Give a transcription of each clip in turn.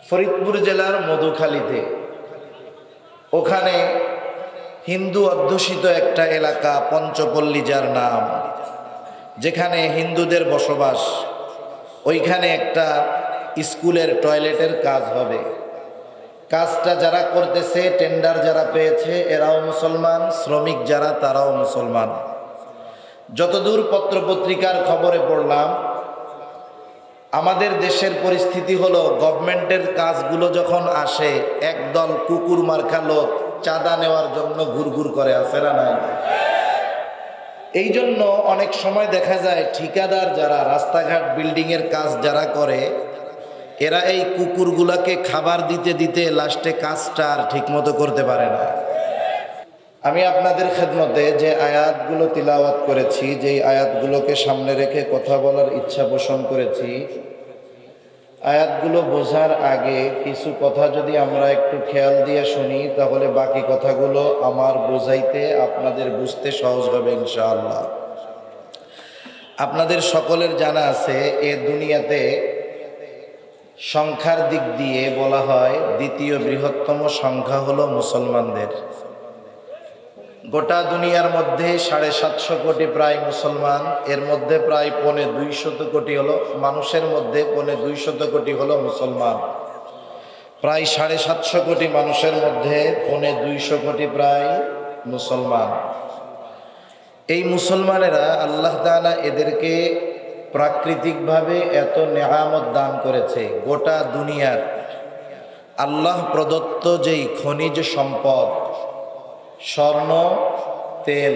ফরিদপুর জেলার মধুখালীতে, ওখানে হিন্দু অধ্যুষিত একটা এলাকা পঞ্চপল্লী, যার নাম, যেখানে হিন্দুদের বসবাস, ওইখানে একটা স্কুলের টয়লেটের কাজ হবে। কাজটা যারা করতেছে, টেন্ডার যারা পেয়েছে, এরাও মুসলমান, শ্রমিক যারা, তারাও মুসলমান। যতদূর পত্রপত্রিকার খবরে পড়লাম, আমাদের দেশের পরিস্থিতি হলো, গভর্নমেন্টের কাজগুলো যখন আসে, একদল কুকুর মার্কা লোক চাঁদা নেওয়ার জন্য ঘুরঘুর করে, আছে না নাই? এই জন্য অনেক সময় দেখা যায় ঠিকাদার যারা রাস্তাঘাট বিল্ডিংয়ের কাজ যারা করে, এরা এই কুকুরগুলাকে খাবার দিতে দিতে লাস্টে কাজটা আর ঠিকমতো করতে পারে না। আমি আপনাদের খেদমতে যে আয়াতগুলো তিলাওয়াত করেছি, যেই আয়াতগুলোকে সামনে রেখে কথা বলার ইচ্ছা পোষণ করেছি, আয়াতগুলো বোঝার আগে কিছু কথা যদি আমরা একটু খেয়াল দিয়ে শুনি, তাহলে বাকি কথাগুলো আমার বোঝাইতে আপনাদের বুঝতে সহজ হবে ইনশাআল্লাহ। আপনাদের সকলের জানা আছে, এ দুনিয়াতে সংখ্যার দিক দিয়ে বলা হয় দ্বিতীয় বৃহত্তম সংখ্যা হলো মুসলমানদের। গোটা দুনিয়ার মধ্যে 750 কোটি প্রায় মুসলমান, এর মধ্যে প্রায় 250 কোটি হলো মানুষের মধ্যে 250 কোটি হলো মুসলমান। প্রায় 750 কোটি মানুষের মধ্যে 250 কোটি প্রায় মুসলমান। এই মুসলমানেরা, আল্লাহ তাআলা এদেরকে প্রাকৃতিকভাবে এত নেয়ামত দান করেছে। গোটা দুনিয়ার আল্লাহ প্রদত্ত যেই খনিজ সম্পদ, স্বর্ণ, তেল,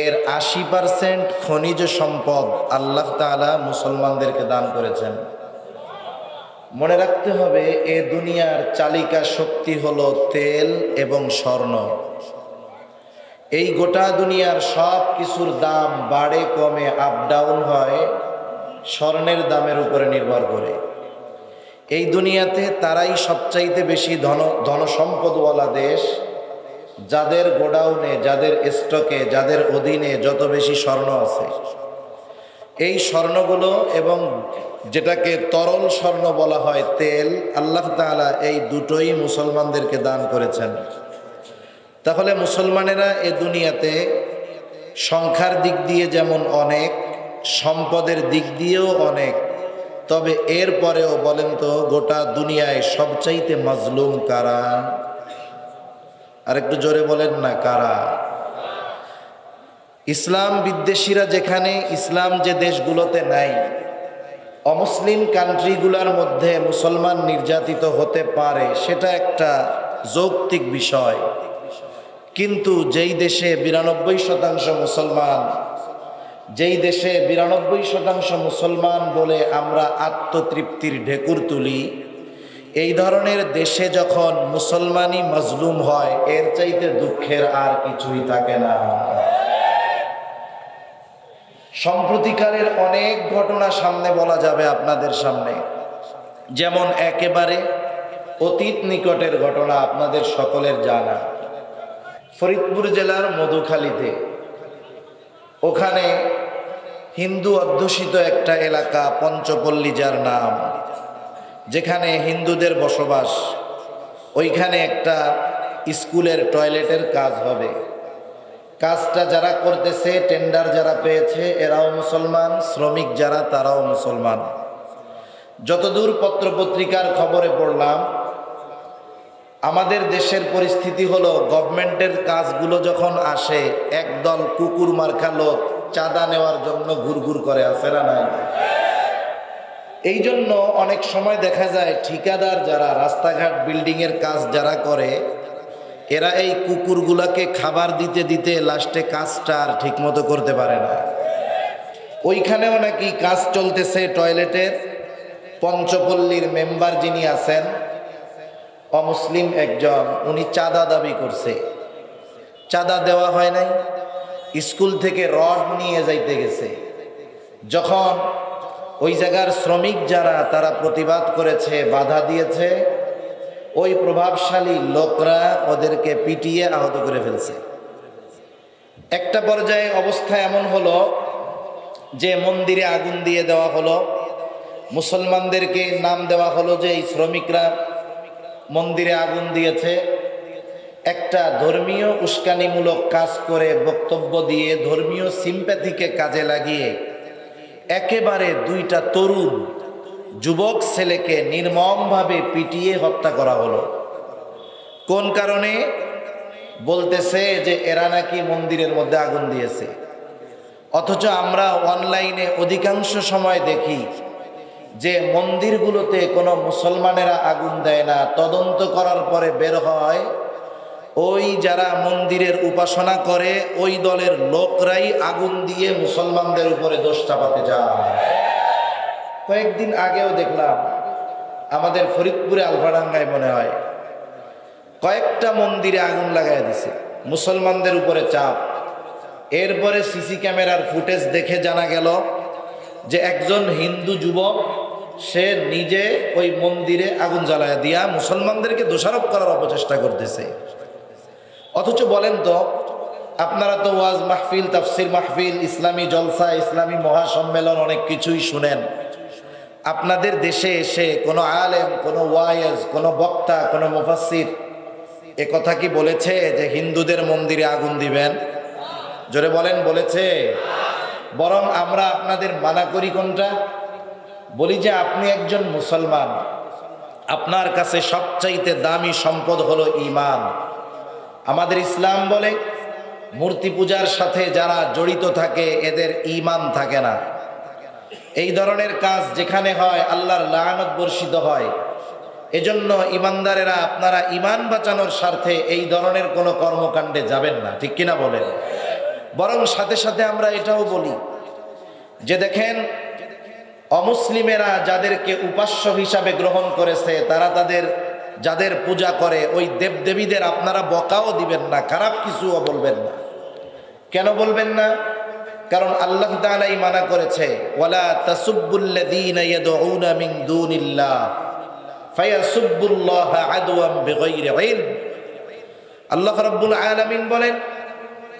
এর 80% খনিজ সম্পদ আল্লাহ তাআলা মুসলমানদেরকে দান করেছেন। মনে রাখতে হবে, এ দুনিয়ার চালিকা শক্তি হলো তেল এবং স্বর্ণ। এই গোটা দুনিয়ার সব কিছুর দাম বাড়ে কমে, আপ ডাউন হয় স্বর্ণের দামের উপরে নির্ভর করে। এই দুনিয়াতে তারাই সবচাইতে বেশি ধনসম্পদওয়ালা দেশ, যাদের গোডাউনে, যাদের স্টকে, যাদের অধীনে যত বেশি স্বর্ণ আছে। এই স্বর্ণগুলো এবং যেটাকে তরল স্বর্ণ বলা হয় তেল, আল্লাহ তাআলা এই দুটোই মুসলমানদেরকে দান করেছেন। তাহলে মুসলমানেরা এ দুনিয়াতে সংখ্যার দিক দিয়ে যেমন অনেক, সম্পদের দিক দিয়েও অনেক, তবে এর পরেও বলেন তো, গোটা দুনিয়ায় সবচাইতে মাজলুম কারা? আর একটু জোরে বলেন না, কারা? ইসলাম বিদ্বেষীরা যেখানে, ইসলাম যে দেশগুলোতে নাই, অমুসলিম কান্ট্রিগুলোর মধ্যে মুসলমান নির্যাতিত হতে পারে, সেটা একটা যৌক্তিক বিষয়। কিন্তু যেই দেশে 92% মুসলমান, যেই দেশে 92% মুসলমান বলে আমরা আত্মতৃপ্তির ঢেকুর তুলি, এই ধরনের দেশে যখন মুসলমানই মজলুম হয়, এর চাইতে দুঃখের আর কিছুই থাকে না। সম্প্রতিকালের অনেক ঘটনা সামনে বলা যাবে আপনাদের সামনে, যেমন একেবারে অতীত নিকটের ঘটনা আপনাদের সকলের জানা। ফরিদপুর জেলার মধুখালীতে, ওখানে হিন্দু অধ্যুষিত একটা এলাকা পঞ্চপল্লী, যার নাম, যেখানে হিন্দুদের বসবাস, ওইখানে একটা স্কুলের টয়লেটের কাজ হবে। কাজটা যারা করতেছে, টেন্ডার যারা পেয়েছে, এরাও মুসলমান, শ্রমিক যারা, তারাও মুসলমান। যতদূর পত্রপত্রিকার খবরে পড়লাম, আমাদের দেশের পরিস্থিতি হলো, গভর্নমেন্টের কাজগুলো যখন আসে, একদল কুকুর মার্কা লোক চাঁদা নেওয়ার জন্য ঘুরঘুর করে, আছে না নাই? এই জন্য অনেক সময় দেখা যায় ঠিকাদার যারা রাস্তাঘাট বিল্ডিংয়ের কাজ যারা করে, এরা এই কুকুরগুলাকে খাবার দিতে দিতে লাস্টে কাজটা আর ঠিকমতো করতে পারে না। ওইখানেও নাকি কাজ চলতেছে টয়লেটের। পঞ্চপল্লীর মেম্বার যিনি আছেন, অমুসলিম একজন, উনি চাঁদা দাবি করছে। চাঁদা দেওয়া হয় নাই, স্কুল থেকে রড নিয়ে যাইতে গেছে। যখন ওই জায়গার শ্রমিক যারা, তারা প্রতিবাদ করেছে, বাধা দিয়েছে, ওই প্রভাবশালী লোকরা ওদেরকে পিটিয়ে আহত করে ফেলছে। একটা পর্যায়ে অবস্থা এমন হলো যে মন্দিরে আগুন দিয়ে দেওয়া হলো। মুসলমানদেরকে নাম দেওয়া হলো যে এই শ্রমিকরা মন্দিরে আগুন দিয়েছে। একটা ধর্মীয় উস্কানিমূলক কাজ করে, বক্তব্য দিয়ে, ধর্মীয় সিম্প্যাথিকে কাজে লাগিয়ে একেবারে দুইটা তরুণ যুবক ছেলেকে নির্মমভাবে পিটিয়ে হত্যা করা হলো। কোন কারণে? বলতেছে যে এরা নাকি মন্দিরের মধ্যে আগুন দিয়েছে। অথচ আমরা অনলাইনে অধিকাংশ সময় দেখি যে মন্দিরগুলোতে কোনো মুসলমানেরা আগুন দেয় না, তদন্ত করার পরে বের হয় ওই যারা মন্দিরের উপাসনা করে ওই দলের লোকরাই আগুন দিয়ে মুসলমানদের উপরে দোষ চাপাতে যায়। কয়েকদিন আগেও দেখলাম আমাদের ফরিদপুরে আলফাডাঙ্গায় মনে হয় কয়েকটা মন্দিরে আগুন লাগাই দিছে, মুসলমানদের উপরে চাপ। এরপরে সিসি ক্যামেরার ফুটেজ দেখে জানা গেল যে একজন হিন্দু যুবক সে নিজে ওই মন্দিরে আগুন জ্বালায় দিয়া মুসলমানদেরকে দোষারোপ করার অপচেষ্টা করতেছে। অথচ বলেন তো, আপনারা তো ওয়াজ মাহফিল, তাফসির মাহফিল, ইসলামী জলসা, ইসলামী মহাসম্মেলন অনেক কিছুই শুনেন। আপনাদের দেশে এসে কোনো আলেম, কোনো ওয়াইজ, কোনো বক্তা, কোনো মুফাসসির এ কথা কি বলেছে যে হিন্দুদের মন্দিরে আগুন দিবেন? জোরে বলেন, বলেছে? বরং আমরা আপনাদের মানা করি কোনটা? বলি যে আপনি একজন মুসলমান, আপনার কাছে সবচাইতে দামি সম্পদ হলো ঈমান। আমাদের ইসলাম বলে মূর্তি পূজার সাথে যারা জড়িত থাকে এদের ঈমান থাকে না। এই ধরনের কাজ যেখানে হয় আল্লাহর লাআনত বর্ষিত হয়। এজন্য ঈমানদারেরা আপনারা ঈমান বাঁচানোর স্বার্থে এই ধরনের কোনো কর্মকাণ্ডে যাবেন না, ঠিক কিনা বলেন? বরং সাথে সাথে আমরা এটাও বলি যে দেখেন, অমুসলিমেরা যাদেরকে উপাস্য হিসাবে গ্রহণ করেছে, তারা যাদের পূজা করে ওই দেবদেবীদের আপনারা বকাও দিবেন না, খারাপ কিছুও বলবেন না। কেন বলবেন না? কারণ আল্লাহ তাআলাই মানা করেছে, ওয়ালা তাসুব্বুল্লাযীনা ইয়াদউনা মিন দুনিল্লাহ ফায়াসুব্বুল্লাহা আদওয়াম বিগাইরি ইলম। আল্লাহ রাব্বুল আলামিন বলেন,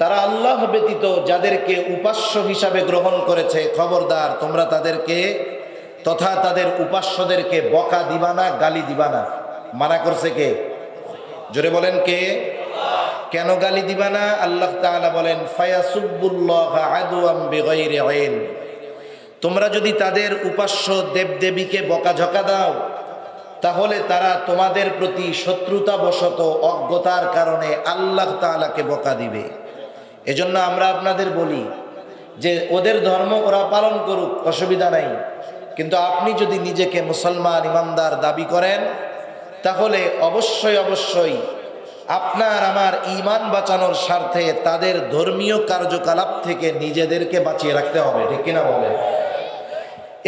তারা আল্লাহ ব্যতীত যাদেরকে উপাস্য হিসাবে গ্রহণ করেছে, খবরদার তোমরা তাদেরকে তথা তাদের উপাস্যদেরকে বকা দিবা না, গালি দিবা না। মানা করছে কে? জোরে বলেন, কে? কেন গালি দিবা না? আল্লাহ তাআলা বলেন, ফায়াসুব্বুল্লাহা আদওয়াম বিগাইরি ইলম। তোমরা যদি তাদের উপাস্য দেবদেবীকে বকাঝকা দাও তাহলে তারা তোমাদের প্রতি শত্রুতাবশত অজ্ঞতার কারণে আল্লাহ তাআলাকে বকা দিবে। এজন্য আমরা আপনাদের বলি যে ওদের ধর্ম ওরা পালন করুক, অসুবিধা নাই, কিন্তু আপনি যদি নিজেকে মুসলমান ইমানদার দাবি করেন তাহলে অবশ্যই অবশ্যই আপনার আমার ঈমান বাঁচানোর স্বার্থে তাদের ধর্মীয় কার্যকলাপ থেকে নিজেদেরকে বাঁচিয়ে রাখতে হবে, ঠিক কিনা বলে?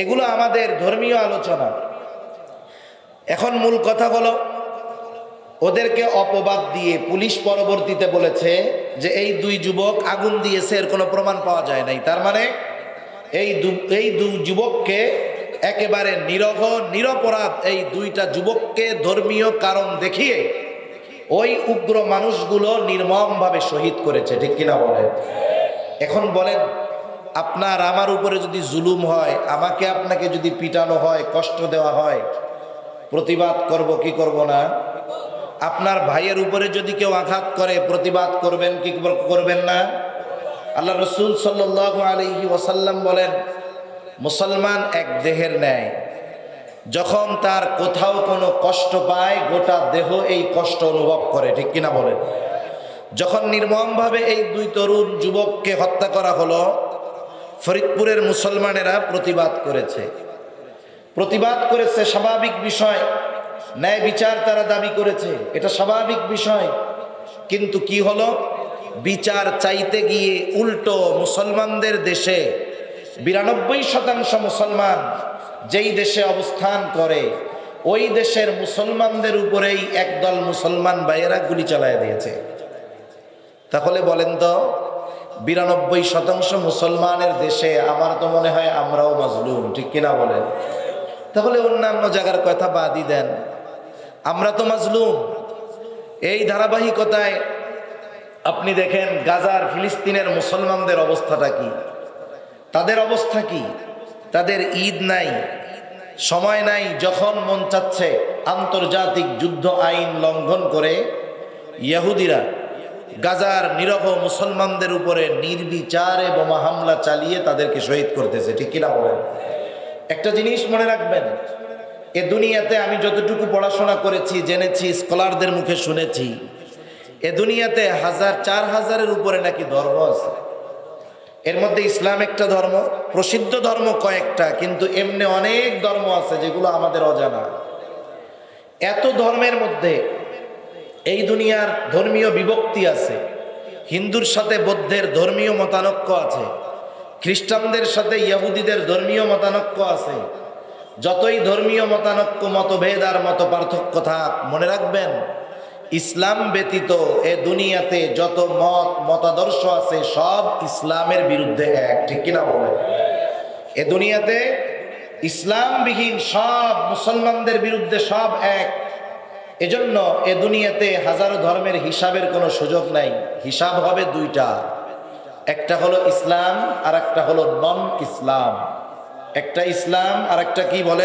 এগুলো আমাদের ধর্মীয় আলোচনা। এখন মূল কথা হলো, ওদেরকে অপবাদ দিয়ে পুলিশ পরবর্তীতে বলেছে যে এই দুই যুবক আগুন দিয়েছে, এর কোনো প্রমাণ পাওয়া যায় নাই। তার মানে এই দুই যুবককে একেবারে নিরপরাধ এই দুইটা যুবককে ধর্মীয় কারণ দেখিয়ে ওই উগ্র মানুষগুলো নির্মমভাবে শহীদ করেছে, ঠিক কিনা বলেন? এখন বলেন, আপনার আমার উপরে যদি জুলুম হয়, আমাকে আপনাকে যদি পিটানো হয়, কষ্ট দেওয়া হয়, প্রতিবাদ করব কি করব না? আপনার ভাইয়ের উপরে যদি কেউ আঘাত করে, প্রতিবাদ করবেন কি করবেন না? আল্লাহ রাসূল সাল্লাল্লাহু আলাইহি ওয়াসাল্লাম বলেন, মুসলমান এক দেহের ন্যায়, যখন তার কোথাও কোনো কষ্ট পায় গোটা দেহ এই কষ্ট অনুভব করে, ঠিক কিনা বলেন? যখন নির্মমভাবে এই দুই তরুণ যুবককে হত্যা করা হলো, ফরিদপুরের মুসলমানেরা প্রতিবাদ করেছে, স্বাভাবিক বিষয়। ন্যায় বিচার তারা দাবি করেছে, এটা স্বাভাবিক বিষয়। কিন্তু কি হলো? বিচার চাইতে গিয়ে উল্টো মুসলমানদের দেশে 92% মুসলমান যেই দেশে অবস্থান করে ওই দেশের মুসলমানদের উপরেই একদল মুসলমান ভাইয়েরা গুলি চালায় দিয়েছে। তাহলে বলেন তো, 92% মুসলমানের দেশে আমার তো মনে হয় আমরাও মাজলুম, ঠিক কিনা বলেন? তাহলে অন্যান্য জায়গার কথা বাদই দেন, আমরা তো মাজলুম। এই ধারাবাহিকতায় আপনি দেখেন গাজার ফিলিস্তিনের মুসলমানদের অবস্থাটা কি, তাদের অবস্থা কি? তাদের ঈদ নাই, সময় নাই, যখন মন চাচ্ছে আন্তর্জাতিক যুদ্ধ আইন লঙ্ঘন করে ইহুদিরা গাজার নিরহ মুসলমানদের উপরে নির্বিচারে বোমা হামলা চালিয়ে তাদেরকে শহীদ করতেছে, ঠিক কিনা বলেন? একটা জিনিস মনে রাখবেন, এ দুনিয়াতে আমি যতটুকু পড়াশোনা করেছি, জেনেছি, স্কলারদের মুখে শুনেছি, এ দুনিয়াতে 4,000-4,000-এর উপরে নাকি ধর্ম আছে। এর মধ্যে ইসলাম একটা ধর্ম, প্রসিদ্ধ ধর্ম কয়েকটা, কিন্তু এমনি অনেক ধর্ম আছে যেগুলো আমাদের অজানা। এত ধর্মের মধ্যে এই দুনিয়ার ধর্মীয় বিভক্তি আছে। হিন্দুর সাথে বৌদ্ধের ধর্মীয় মতানৈক্য আছে, খ্রিস্টানদের সাথে ইহুদিদের ধর্মীয় মতানৈক্য আছে। যতই ধর্মীয় মতানৈক্য, মতভেদ আর মত পার্থক্য থাক, মনে রাখবেন ইসলাম ব্যতীত এ দুনিয়াতে যত মতাদর্শ আছে সব ইসলামের বিরুদ্ধে এক, ঠিক কিনা বলে? এ দুনিয়াতে ইসলামবিহীন সব মুসলমানদের বিরুদ্ধে, সব এক। এজন্য এ দুনিয়াতে হাজারো ধর্মের হিসাবের কোনো সুযোগ নাই। হিসাব হবে দুইটা, একটা হলো ইসলাম আর একটা হলো নন ইসলাম। একটা ইসলাম আর একটা কি বলে?